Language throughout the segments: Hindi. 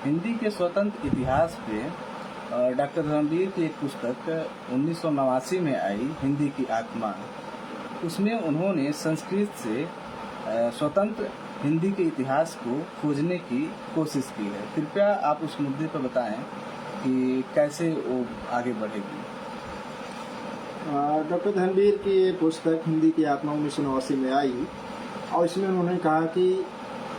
हिंदी के स्वतंत्र इतिहास पे डॉक्टर रणबीर की एक पुस्तक 1989 में आई, हिंदी की आत्मा। उसमें उन्होंने संस्कृत से स्वतंत्र हिंदी के इतिहास को खोजने की कोशिश की है। कृपया आप उस मुद्दे पर बताएं कि कैसे वो आगे बढ़ेगी। डॉक्टर धनबीर की ये पुस्तक हिंदी की आत्मा 1989 में आई और इसमें उन्होंने कहा कि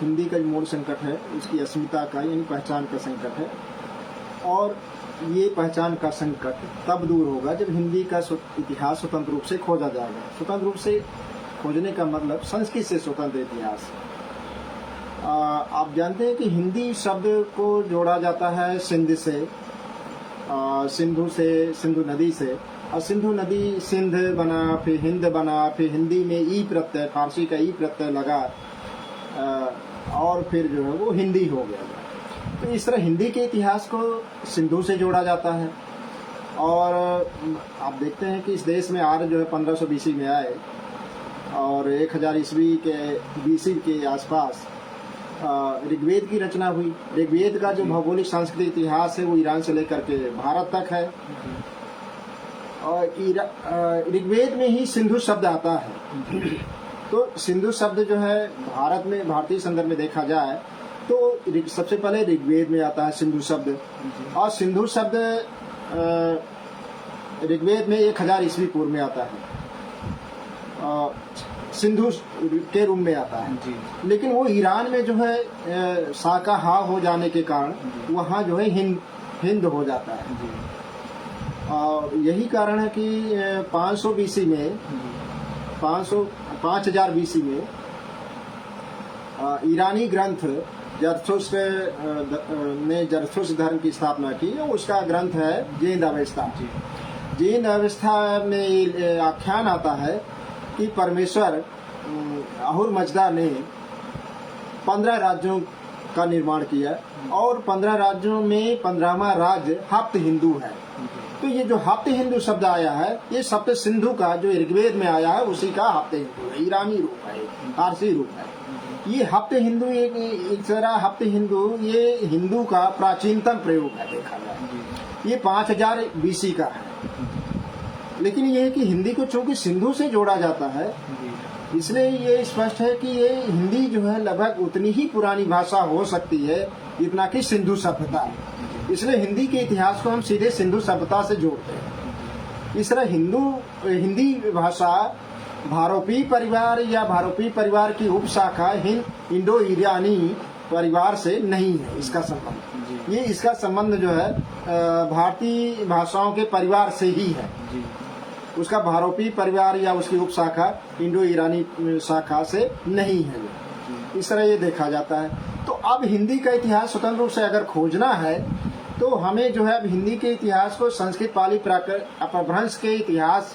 हिंदी का जो मूल संकट है उसकी अस्मिता का यानी पहचान का संकट है, और ये पहचान का संकट तब दूर होगा जब हिंदी का इतिहास स्वतंत्र रूप से खोजा जाएगा। स्वतंत्र रूप से खोजने का मतलब संस्कृत से स्वतंत्र इतिहास। आप जानते हैं कि हिंदी शब्द को जोड़ा जाता है सिंध से, सिंधु नदी से, और सिंधु नदी सिंध बना, फिर हिंद बना, फिर हिंदी में ई प्रत्यय, फारसी का ई प्रत्यय लगा और फिर जो है वो हिंदी हो गया। तो इस तरह हिंदी के इतिहास को सिंधु से जोड़ा जाता है। और आप देखते हैं कि इस देश में आर्य जो है 1500 BC में आए और 1000 ईस्वी के BC के आसपास ऋग्वेद की रचना हुई। ऋग्वेद का जो भौगोलिक सांस्कृतिक इतिहास है वो ईरान से लेकर के भारत तक है, और ऋग्वेद में ही सिंधु शब्द आता है। तो सिंधु शब्द जो है भारत में, भारतीय संदर्भ में देखा जाए तो सबसे पहले ऋग्वेद में आता है सिंधु शब्द, और सिंधु शब्द ऋग्वेद में 1000 ईस्वी पूर्व में आता है, सिंधु के रूप में आता है। लेकिन वो ईरान में जो है शाकाहा हो जाने के कारण वहाँ जो है हिंद हो जाता है। और यही कारण है कि 500 BC में 5000 BC में ईरानी ग्रंथ जरथुस्त्र ने जरथुस्त्र धर्म की स्थापना की। उसका ग्रंथ है जैन अवस्था। जैन अवस्था में आख्यान आता है कि परमेश्वर अहुर मजदा ने 15 राज्यों का निर्माण किया, और 15 राज्यों में 15वां राज्य हप्त हिंदू है। तो ये जो हप्त हिंदू शब्द आया है, ये सप्त सिंधु का जो ऋग्वेद में आया है उसी का हप्त हिंदू है, ईरानी रूप है, फारसी रूप है। ये हप्त हिंदू एक तरह हप्त हिंदू ये हिंदू का प्राचीनतम प्रयोग है देखा जाए। ये 5000 BC का है। लेकिन ये है कि हिंदी को चूंकि सिंधु से जोड़ा जाता है, इसलिए ये स्पष्ट है कि ये हिंदी जो है लगभग उतनी ही पुरानी भाषा हो सकती है जितना कि सिंधु सभ्यता है। इसलिए हिंदी के इतिहास को हम सीधे सिंधु सभ्यता से जोड़ते हैं। इस तरह हिंदी भाषा भारोपी परिवार या भारोपी परिवार की उपशाखा इंडो ईरानी परिवार से नहीं है। इसका संबंध इसका संबंध जो है भारतीय भाषाओं के परिवार से ही है। उसका भारोपी परिवार या उसकी उपशाखा इंडो ईरानी शाखा से नहीं है। इस तरह ये देखा जाता है। तो अब हिंदी का इतिहास स्वतंत्र रूप से अगर खोजना है तो हमें जो है अब हिंदी के इतिहास को संस्कृत पाली प्राकृत अपभ्रंश के इतिहास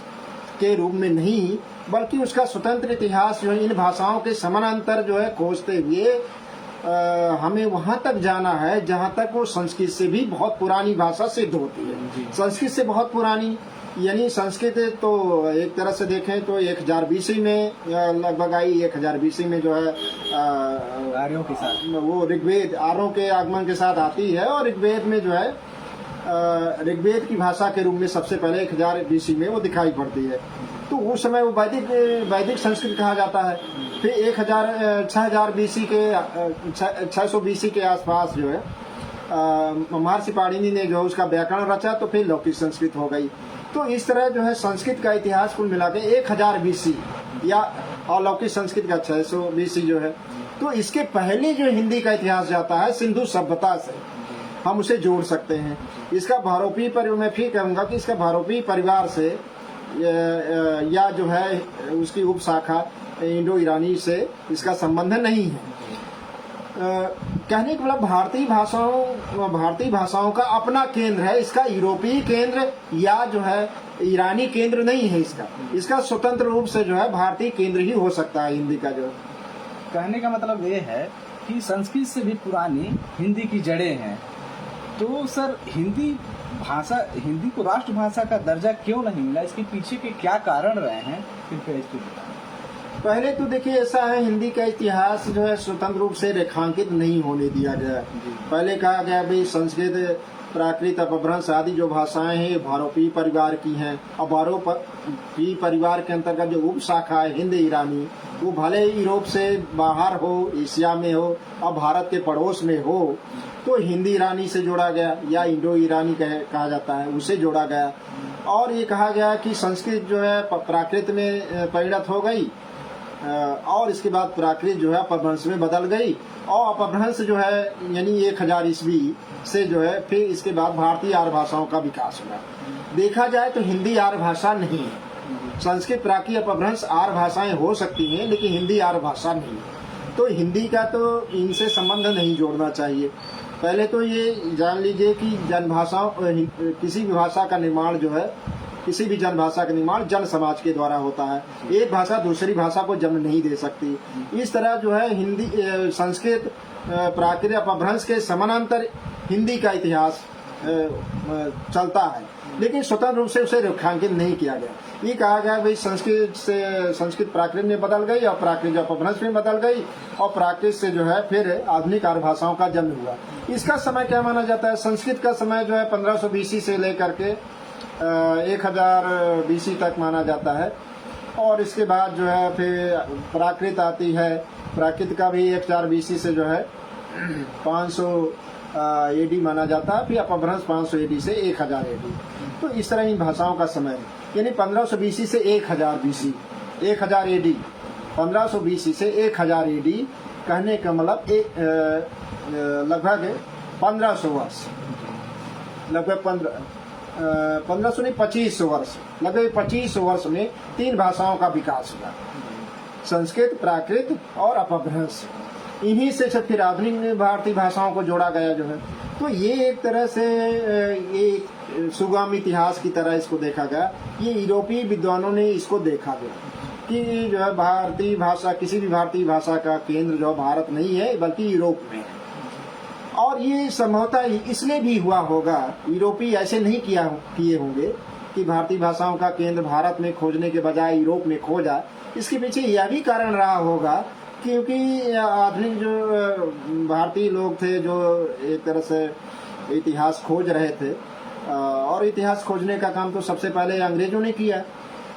के रूप में नहीं, बल्कि उसका स्वतंत्र इतिहास जो है इन भाषाओं के समानांतर जो है खोजते हुए हमें वहां तक जाना है जहां तक वो संस्कृत से भी बहुत पुरानी भाषा सिद्ध होती है। संस्कृत से बहुत पुरानी यानी संस्कृत तो एक तरह से देखें तो 1000 BC में लगभग आई। 1000 BC में जो है आर्यों के साथ वो ऋग्वेद आर्यों के आगमन के साथ आती है, और ऋग्वेद में जो है ऋग्वेद की भाषा के रूप में सबसे पहले 1000 BC में वो दिखाई पड़ती है। तो उस समय वो वैदिक संस्कृत कहा जाता है। फिर 6000 BC के 600 BC के आसपास जो है महर्षि पाणिनि ने जो उसका व्याकरण रचा, तो फिर लौकिक संस्कृत हो गई। तो इस तरह जो है संस्कृत का इतिहास कुल मिला के 1000 BC या और लौकिक संस्कृत का 600 BC जो है। तो इसके पहले जो हिंदी का इतिहास जाता है सिंधु सभ्यता से, हम उसे जोड़ सकते हैं। इसका भारोपी परिवार, मैं फिर कहूँगा कि इसका भारोपी परिवार से या जो है उसकी उपशाखा इंडो ईरानी से इसका संबंध नहीं है। कहने का मतलब भारतीय भाषाओं का अपना केंद्र है। इसका यूरोपीय केंद्र या जो है ईरानी केंद्र नहीं है। इसका स्वतंत्र रूप से जो है भारतीय केंद्र ही हो सकता है हिंदी का। जो कहने का मतलब ये है कि संस्कृत से भी पुरानी हिंदी की जड़ें हैं। तो सर हिंदी को राष्ट्रभाषा का दर्जा क्यों नहीं मिला? इसके पीछे के क्या कारण रहे हैं, कृपया इस पर बताएं। पहले तो देखिए ऐसा है, हिंदी का इतिहास जो है स्वतंत्र रूप से रेखांकित नहीं होने दिया गया। पहले कहा गया भाई संस्कृत, प्राकृत, अपभ्रंश आदि जो भाषाएं हैं भारोपी परिवार की हैं, और भारोपी परिवार के अंतर्गत जो उप शाखा है हिंद ईरानी, वो भले यूरोप से बाहर हो, एशिया में हो और भारत के पड़ोस में हो, तो हिंदी ईरानी से जोड़ा गया या इंडो ईरानी कहा जाता है, उसे जोड़ा गया। और ये कहा गया कि संस्कृत जो है प्राकृत में परिणत हो गई, और इसके बाद प्राकृत जो है अपभ्रंश में बदल गई, और अपभ्रंश जो है यानी 1000 ईस्वी से जो है फिर इसके बाद भारतीय आर्य भाषाओं का विकास हुआ। देखा जाए तो हिंदी आर्य भाषा नहीं है। संस्कृत, प्राकृत, अपभ्रंश आर्य भाषाएं हो सकती हैं, लेकिन हिंदी आर्य भाषा नहीं है। तो हिंदी का तो इनसे संबंध नहीं जोड़ना चाहिए। पहले तो ये जान लीजिए कि जनभाषाओं, किसी भी भाषा का निर्माण जो है, किसी भी जनभाषा का निर्माण जन समाज के द्वारा होता है। एक भाषा दूसरी भाषा को जन्म नहीं दे सकती। इस तरह जो है हिंदी, संस्कृत, प्राकृत, अपभ्रंश के समानांतर हिंदी का इतिहास चलता है, लेकिन स्वतंत्र रूप से उसे रेखांकित नहीं किया गया। ये कहा गया भाई संस्कृत से संस्कृत प्राकृत में बदल गई, और प्राकृत अपभ्रंश में बदल गई, और प्राकृत से जो है फिर आधुनिक आर्य भाषाओं का जन्म हुआ। इसका समय क्या माना जाता है? संस्कृत का समय जो है 1500 BC से लेकर के 1000 BC तक माना जाता है। और इसके बाद जो है फिर प्राकृत आती है। प्राकृत का भी 1000 BC से जो है 500 AD माना जाता है। फिर अपभ्रंश 500 AD से 1000 AD। तो इस तरह इन भाषाओं का समय है, यानी 1500 BC से 1000 BC, 1000 AD, 1500 BC से 1000 AD कहने का मतलब लगभग 1500 वर्ष, लगभग 1500 नहीं 2500 वर्ष, लगभग 2500 वर्ष में 3 भाषाओं का विकास हुआ, संस्कृत, प्राकृत और अपभ्रंश। इन्हीं से फिर आधुनिक भारतीय भाषाओं को जोड़ा गया जो है। तो ये एक तरह से ये सुगम इतिहास की तरह इसको देखा गया। ये यूरोपीय विद्वानों ने इसको देखा गया कि जो है भारतीय भाषा, किसी भी भारतीय भाषा का केंद्र जो भारत नहीं है बल्कि यूरोप में है। और ये संभवतः इसलिए भी हुआ होगा, यूरोपीय ऐसे नहीं किए होंगे कि भारतीय भाषाओं का केंद्र भारत में खोजने के बजाय यूरोप में खोजा। इसके पीछे यह भी कारण रहा होगा क्योंकि आधुनिक जो भारतीय लोग थे जो एक तरह से इतिहास खोज रहे थे, और इतिहास खोजने का काम तो सबसे पहले अंग्रेजों ने किया।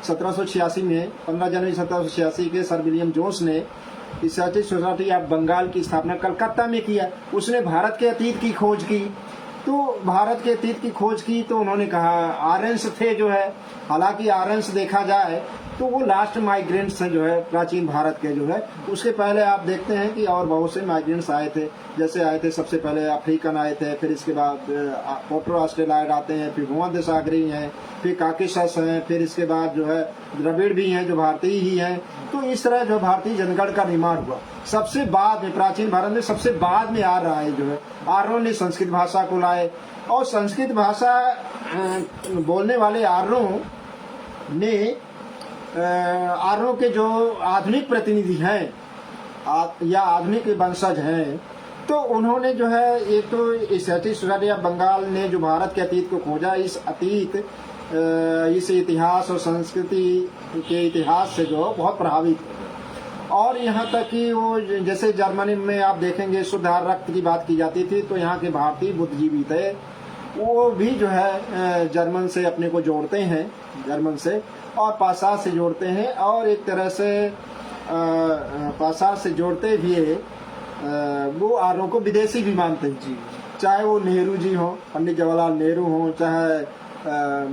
1786 में 15 जनवरी 1786 के सर विलियम जोन्स ने रिसर्च सोसाइटी ऑफ बंगाल की स्थापना कलकत्ता में किया। उसने भारत के अतीत की खोज की। तो भारत के अतीत की खोज की तो उन्होंने कहा आर्यंस थे जो है, हालांकि आर्यंस देखा जाए तो वो लास्ट माइग्रेंट्स हैं जो है प्राचीन भारत के जो है। उसके पहले आप देखते हैं कि और बहुत से माइग्रेंट्स आए थे, जैसे आए थे सबसे पहले अफ्रीकन आए थे, फिर इसके बाद पोट्रो ऑस्ट्रेलाइड आते हैं, फिर भूमध्य सागरी हैं, फिर काकेशस हैं, फिर इसके बाद जो है द्रविड़ भी हैं जो भारतीय ही हैं। तो इस तरह जो भारतीय जनगण का निर्माण हुआ। सबसे बाद में प्राचीन भारत में सबसे बाद में आ रहा है जो है आर्यों ने संस्कृत भाषा को लाए, और संस्कृत भाषा बोलने वाले आर्यों ने आर्यों के जो आधुनिक प्रतिनिधि हैं या आधुनिक वंशज हैं, तो उन्होंने जो है एक तो एशियाटिक सोसाइटी ऑफ बंगाल ने जो भारत के अतीत को खोजा, इस इतिहास और संस्कृति के इतिहास से जो बहुत प्रभावित है। और यहाँ तक कि वो जैसे जर्मनी में आप देखेंगे शुद्ध रक्त की बात की जाती थी, तो यहाँ के भारतीय बुद्धिजीवी थे, वो भी जो है जर्मन से अपने को जोड़ते हैं, जर्मन से और पाश्चात्य से जोड़ते हैं, और एक तरह से पाश्चात्य से जोड़ते हुए वो आर्यों को विदेशी भी मानते हैं जी। चाहे वो नेहरू जी हो, पंडित जवाहरलाल नेहरू हो, चाहे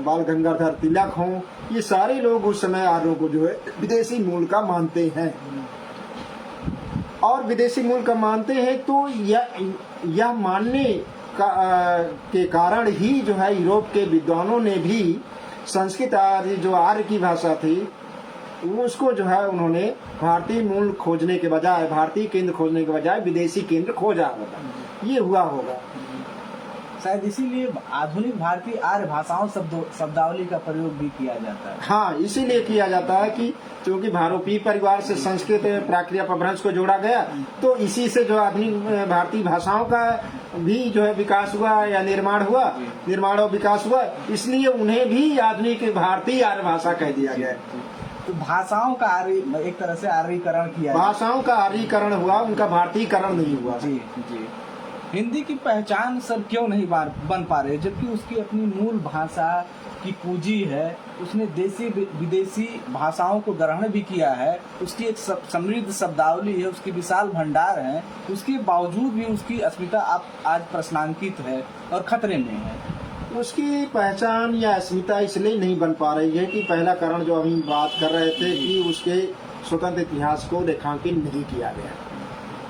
बाल गंगाधर तिलक हो, ये सारे लोग उस समय आर्यों को जो है विदेशी मूल का मानते हैं। और विदेशी मूल का मानते हैं तो यह मानने के कारण ही जो है यूरोप के विद्वानों ने भी संस्कृत आदि जो आर्य की भाषा थी उसको जो है उन्होंने भारतीय मूल खोजने के बजाय, भारतीय केंद्र खोजने के बजाय विदेशी केंद्र खोजा होगा। ये हुआ होगा शायद, इसीलिए आधुनिक भारतीय आर्य भाषाओं शब्दावली का प्रयोग भी किया जाता है। हाँ, इसीलिए किया जाता है कि क्योंकि भारोपीय परिवार से संस्कृत प्राकृत अपभ्रंश को जोड़ा गया, तो इसी से जो आधुनिक भारतीय भाषाओं का भी जो है विकास हुआ या निर्माण और विकास हुआ, इसलिए उन्हें भी आधुनिक भारतीय आर्य भाषा कह दिया गया। तो भाषाओं का एक तरह से आर्यीकरण किया भाषाओं का आर्यीकरण हुआ, उनका भारतीयकरण नहीं हुआ। जी जी। हिंदी की पहचान सब क्यों नहीं बन पा रहे, जबकि उसकी अपनी मूल भाषा की पूंजी है, उसने देसी विदेशी भाषाओं को ग्रहण भी किया है, उसकी एक समृद्ध शब्दावली है, उसकी विशाल भंडार है, उसके बावजूद भी उसकी अस्मिता आज प्रश्नांकित है और खतरे में है। उसकी पहचान या अस्मिता इसलिए नहीं बन पा रही है कि पहला कारण जो हम बात कर रहे थे कि उसके स्वतंत्र इतिहास को रेखांकित नहीं किया गया।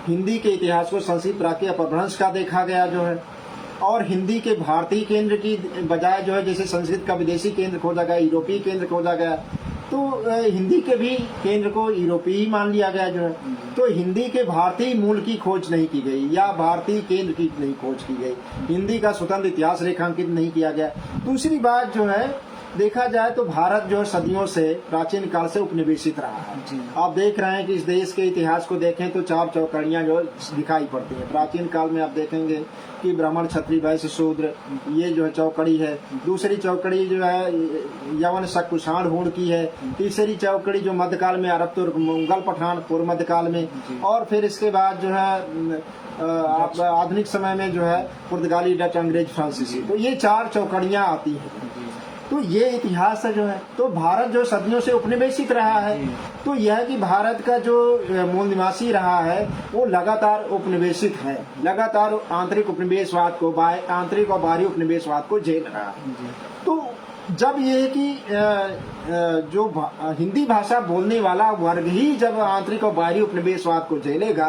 हिंदी के इतिहास को संस्कृत प्राकृत अपभ्रंश का देखा गया जो है, और हिंदी के भारतीय केंद्र की बजाय जो है जैसे संस्कृत का विदेशी केंद्र खोजा गया, यूरोपीय केंद्र खोजा गया, तो हिंदी के भी केंद्र को यूरोपीय मान लिया गया जो है। तो हिंदी के भारतीय मूल की खोज नहीं की गई या भारतीय केंद्र की नहीं खोज की गई, हिंदी का स्वतंत्र इतिहास रेखांकित नहीं किया गया। दूसरी बात जो है, देखा जाए तो भारत जो सदियों से प्राचीन काल से उपनिवेशित रहा है। आप देख रहे हैं कि इस देश के इतिहास को देखें तो 4 चौकड़ियां जो दिखाई पड़ती हैं। प्राचीन काल में आप देखेंगे कि ब्राह्मण, क्षत्रिय, वैश्य, शूद्र, ये जो है चौकड़ी है। दूसरी चौकड़ी जो है यवन, शक, कुषाण, हूण की है। तीसरी चौकड़ी जो मध्यकाल में अरब, तुर्क, मुगल, पठान, पूर्व मध्यकाल में, और फिर इसके बाद जो है आप आधुनिक समय में जो है पुर्तगाली, डच, अंग्रेज, फ्रांसीसी, तो ये 4 चौकड़ियां आती हैं। तो ये इतिहास है जो है। तो भारत जो सदियों से उपनिवेशित रहा है, तो यह कि भारत का जो मूल निवासी रहा है वो लगातार उपनिवेशित है, लगातार आंतरिक उपनिवेशवाद को, आंतरिक और बाहरी उपनिवेशवाद को झेल रहा है। तो जब ये है कि जो हिंदी भाषा बोलने वाला वर्ग ही जब आंतरिक और बाहरी उपनिवेशवाद को झेलेगा,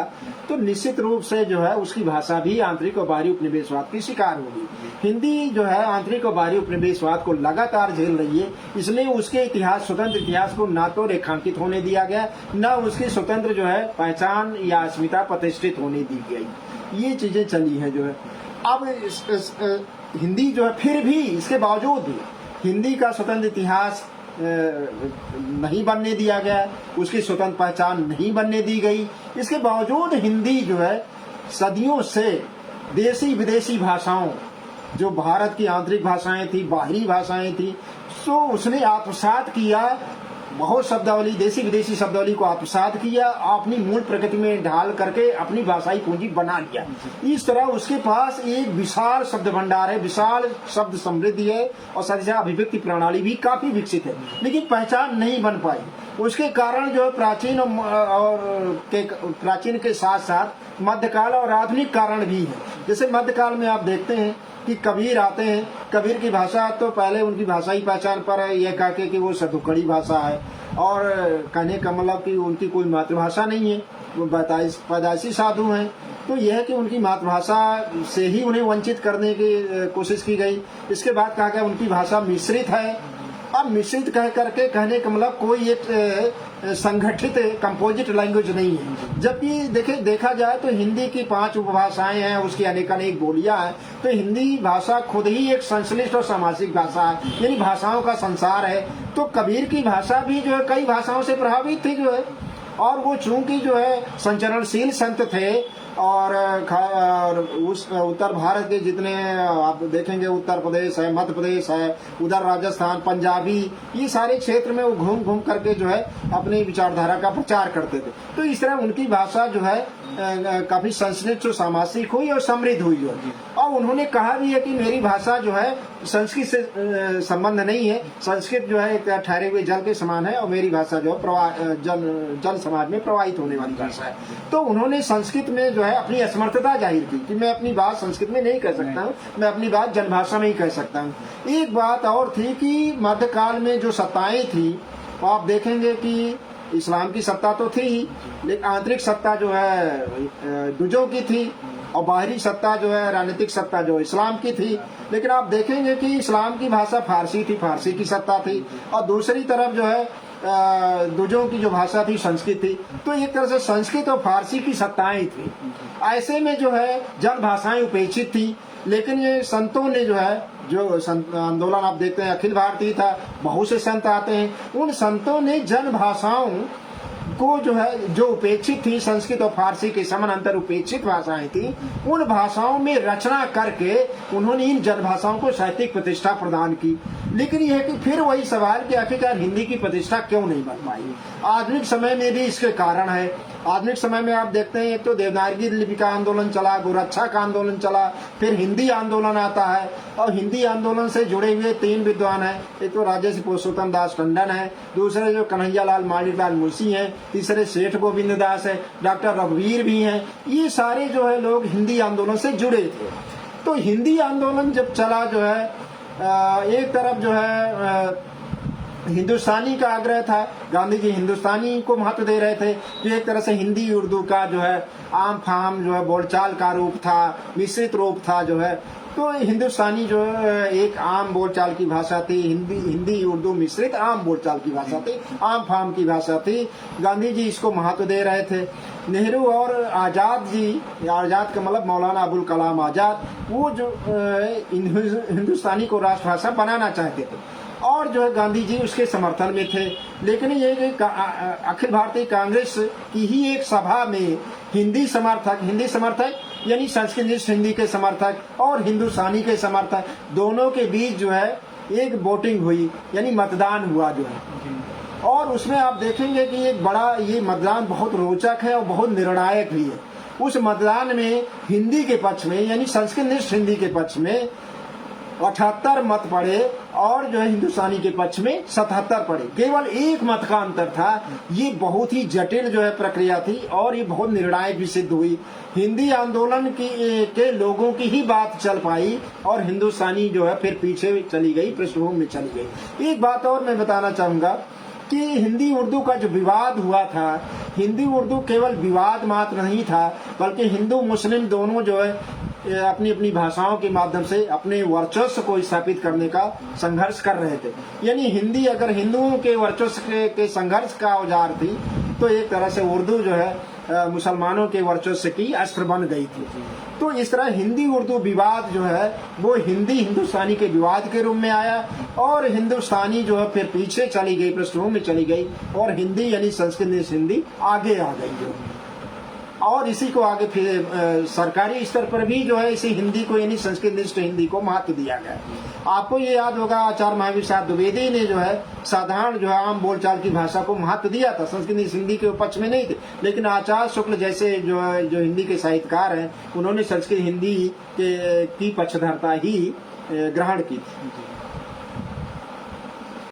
तो निश्चित रूप से जो है उसकी भाषा भी आंतरिक और बाहरी उपनिवेशवाद की शिकार होगी। हिंदी जो है आंतरिक और बाहरी उपनिवेशवाद को लगातार झेल रही है, इसलिए उसके इतिहास, स्वतंत्र इतिहास को ना तो रेखांकित होने दिया गया, न उसकी स्वतंत्र जो है पहचान या अस्मिता प्रतिष्ठित होने दी गई। ये चीजें चली है जो है। अब हिंदी जो है फिर भी, इसके बावजूद भी हिंदी का स्वतंत्र इतिहास नहीं बनने दिया गया, उसकी स्वतंत्र पहचान नहीं बनने दी गई। इसके बावजूद हिंदी जो है सदियों से देसी विदेशी भाषाओं, जो भारत की आंतरिक भाषाएं थी, बाहरी भाषाएं थी, तो उसने आत्मसात किया। बहुत शब्दावली, देसी विदेशी शब्दावली को आत्मसात किया, अपनी मूल प्रकृति में ढाल करके अपनी भाषाई पूंजी बना लिया। इस तरह उसके पास एक विशाल शब्द भंडार है, विशाल शब्द समृद्धि है, और साथ ही अभिव्यक्ति प्रणाली भी काफी विकसित है, लेकिन पहचान नहीं बन पाई। उसके कारण जो है प्राचीन के साथ साथ मध्यकाल और आधुनिक कारण भी है। जैसे मध्यकाल में आप देखते हैं कि कबीर आते हैं, कबीर की भाषा तो पहले उनकी भाषाई पहचान पर यह कहके कि वो सतुकड़ी भाषा है, और कहने का मतलब कि उनकी कोई मातृभाषा नहीं है, वो पैदाइशी साधु हैं। तो यह है कि उनकी मातृभाषा से ही उन्हें वंचित करने की कोशिश की गई। इसके बाद कहा गया उनकी भाषा मिश्रित है। अब मिश्रित कह करके कहने का मतलब कोई एक संगठित कंपोजिट लैंग्वेज नहीं है। जबकि देखा जाए तो हिंदी की 5 उपभाषाएं हैं, उसकी अनेक बोलियां हैं। तो हिंदी भाषा खुद ही एक संश्लिष्ट और सामाजिक भाषा है, यानी भाषाओं का संसार है। तो कबीर की भाषा भी जो है कई भाषाओं से प्रभावित थी जो है, और वो चूंकि जो है संचरणशील संत थे, और उस उत्तर भारत के जितने आप देखेंगे, उत्तर प्रदेश है, मध्य प्रदेश है, उधर राजस्थान, पंजाबी, ये सारे क्षेत्र में वो घूम घूम करके जो है अपनी विचारधारा का प्रचार करते थे। तो इस तरह उनकी भाषा जो है काफी संस्कृत सामासिक हुई और समृद्ध हुई जो है। और उन्होंने कहा भी है कि मेरी भाषा जो है संस्कृत से संबंध नहीं है, संस्कृत जो है एक ठहरे हुए जल के समान है, और मेरी भाषा जो है जन समाज में प्रवाहित होने वाली भाषा है। तो उन्होंने संस्कृत में जो है अपनी असमर्थता जाहिर की कि मैं अपनी बात संस्कृत में नहीं कह सकता हूँ, मैं अपनी बात जनभाषा में ही कह सकता हूँ। एक बात और थी कि मध्यकाल में जो सत्ताएं थी, तो आप देखेंगे कि इस्लाम की सत्ता तो थी ही, लेकिन आंतरिक सत्ता जो है दुजों की थी, और बाहरी सत्ता जो है राजनीतिक सत्ता जो इस्लाम की थी। लेकिन आप देखेंगे कि इस्लाम की भाषा फारसी थी, फारसी की सत्ता थी, और दूसरी तरफ जो है दुजों की जो भाषा थी संस्कृत थी। तो एक तरह से संस्कृत और फारसी की सत्ताएं थी। ऐसे में जो है जन भाषाएं उपेक्षित थी। लेकिन ये संतों ने जो है, जो आंदोलन आप देखते हैं अखिल भारतीय था, बहुत से संत आते हैं, उन संतों ने जन भाषाओं को जो है, जो उपेक्षित थी, संस्कृत और फारसी के समानांतर उपेक्षित भाषाएं थी, उन भाषाओं में रचना करके उन्होंने इन जनभाषाओं को साहित्यिक प्रतिष्ठा प्रदान की। लेकिन यह कि फिर वही सवाल कि आखिरकार हिंदी की प्रतिष्ठा क्यों नहीं बन पाई। आधुनिक समय में भी इसके कारण है। आधुनिक समय में आप देखते हैं, एक तो देवनागरी लिपि का आंदोलन चला, गोरक्षा का आंदोलन चला, फिर हिंदी आंदोलन आता है, और हिंदी आंदोलन से जुड़े हुए 3 विद्वान हैं। एक तो राजर्षि पुरुषोत्तम दास टंडन है, दूसरे जो कन्हैयालाल माणिकलाल मुंशी हैं, तीसरे सेठ गोविंद दास है, डॉक्टर रघुवीर भी हैं। ये सारे जो है लोग हिंदी आंदोलन से जुड़े थे। तो हिंदी आंदोलन जब चला जो है, एक तरफ जो है हिंदुस्तानी का आग्रह था, गांधी जी हिंदुस्तानी को महत्व दे रहे थे, जो एक तरह से हिंदी उर्दू का जो है आम फाम जो है बोलचाल का रूप था, मिश्रित रूप था जो है। तो हिंदुस्तानी जो है एक आम बोलचाल की भाषा थी, हिंदी उर्दू मिश्रित आम बोलचाल की भाषा थी, आम फाम की भाषा थी। गांधी जी इसको महत्व दे रहे थे। नेहरू और आजाद जी, आजाद का मतलब मौलाना अबुल कलाम आजाद, वो जो हिंदुस्तानी को राष्ट्रभाषा बनाना चाहते थे, और जो है गांधी जी उसके समर्थन में थे। लेकिन ये अखिल भारतीय कांग्रेस की ही एक सभा में हिंदी समर्थक यानी संस्कृत हिंदी के समर्थक और हिंदुस्तानी के समर्थक दोनों के बीच जो है एक वोटिंग हुई, यानी मतदान हुआ जो है। और उसमें आप देखेंगे कि एक बड़ा ये मतदान बहुत रोचक है और बहुत निर्णायक भी है। उस मतदान में हिंदी के पक्ष में यानी संस्कृत हिंदी के पक्ष में 78 मत पड़े और जो है हिंदुस्तानी के पक्ष में 77 पड़े। केवल 1 मत का अंतर था। ये बहुत ही जटिल जो है प्रक्रिया थी और ये बहुत निर्णायक भी सिद्ध हुई। हिंदी आंदोलन के लोगों की ही बात चल पाई और हिंदुस्तानी जो है फिर पीछे चली गई, पृष्ठभूमि में चली गई। एक बात और मैं बताना चाहूंगा कि हिंदी उर्दू का जो विवाद हुआ था, हिंदी उर्दू केवल विवाद मात्र नहीं था, बल्कि हिंदू मुस्लिम दोनों जो है अपनी अपनी भाषाओं के माध्यम से अपने वर्चस्व को स्थापित करने का संघर्ष कर रहे थे। यानी हिंदी अगर हिंदुओं के वर्चस्व के संघर्ष का औजार थी, तो एक तरह से उर्दू जो है मुसलमानों के वर्चस्व की अस्त्र बन गई थी। तो इस तरह हिंदी उर्दू विवाद जो है वो हिंदी हिंदुस्तानी के विवाद के रूप में आया और हिंदुस्तानी जो है फिर पीछे चली गई, पृष्ठभूमि में चली गई और हिंदी यानी संस्कृत हिंदी आगे आ गई जो। और इसी को आगे फिर सरकारी स्तर पर भी जो है इसी हिंदी को यानी संस्कृत हिंदी को महत्व दिया गया। आपको ये याद होगा आचार्य महावीर साहब द्विवेदी ने जो है साधारण जो है आम बोलचाल की भाषा को महत्व दिया था, संस्कृत हिंदी के पक्ष में नहीं थे। लेकिन आचार्य शुक्ल जैसे जो हिंदी के साहित्यकार हैं, उन्होंने संस्कृत हिंदी की पक्षधरता ही ग्रहण की थी।